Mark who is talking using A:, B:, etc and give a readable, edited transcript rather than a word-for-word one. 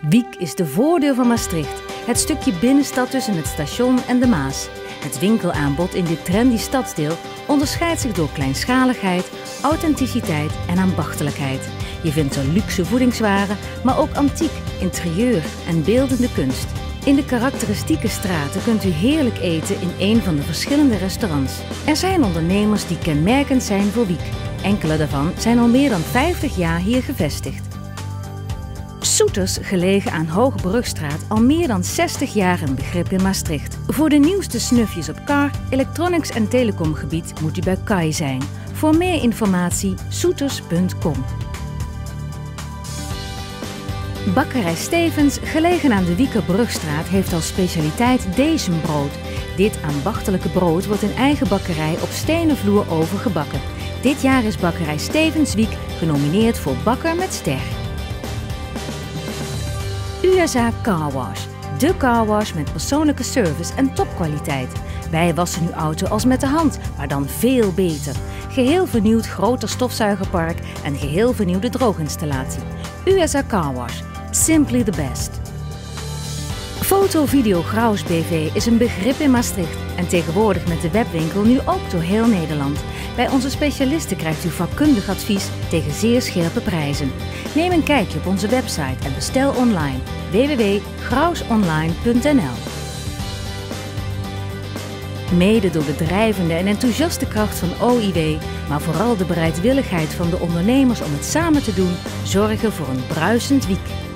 A: Wiek is de voordeur van Maastricht, het stukje binnenstad tussen het station en de Maas. Het winkelaanbod in dit trendy stadsdeel onderscheidt zich door kleinschaligheid, authenticiteit en ambachtelijkheid. Je vindt er luxe voedingswaren, maar ook antiek, interieur en beeldende kunst. In de karakteristieke straten kunt u heerlijk eten in een van de verschillende restaurants. Er zijn ondernemers die kenmerkend zijn voor Wiek. Enkele daarvan zijn al meer dan 50 jaar hier gevestigd. Soeters, gelegen aan Hoogbrugstraat, al meer dan 60 jaar een begrip in Maastricht. Voor de nieuwste snufjes op car, electronics en telecomgebied moet u bij Kai zijn. Voor meer informatie soeters.com. Bakkerij Stevens, gelegen aan de Wiekerbrugstraat, heeft als specialiteit Dezenbrood. Dit ambachtelijke brood wordt in eigen bakkerij op stenen vloer overgebakken. Dit jaar is Bakkerij Stevens Wiek genomineerd voor Bakker met Ster. USA Car Wash. De carwash met persoonlijke service en topkwaliteit. Wij wassen uw auto als met de hand, maar dan veel beter. Geheel vernieuwd groter stofzuigerpark en geheel vernieuwde drooginstallatie. USA Car Wash. Simply the best. Foto Video Graus BV is een begrip in Maastricht en tegenwoordig met de webwinkel nu ook door heel Nederland. Bij onze specialisten krijgt u vakkundig advies tegen zeer scherpe prijzen. Neem een kijkje op onze website en bestel online www.grausonline.nl. Mede door de drijvende en enthousiaste kracht van OIW, maar vooral de bereidwilligheid van de ondernemers om het samen te doen, zorgen voor een bruisend Wiek.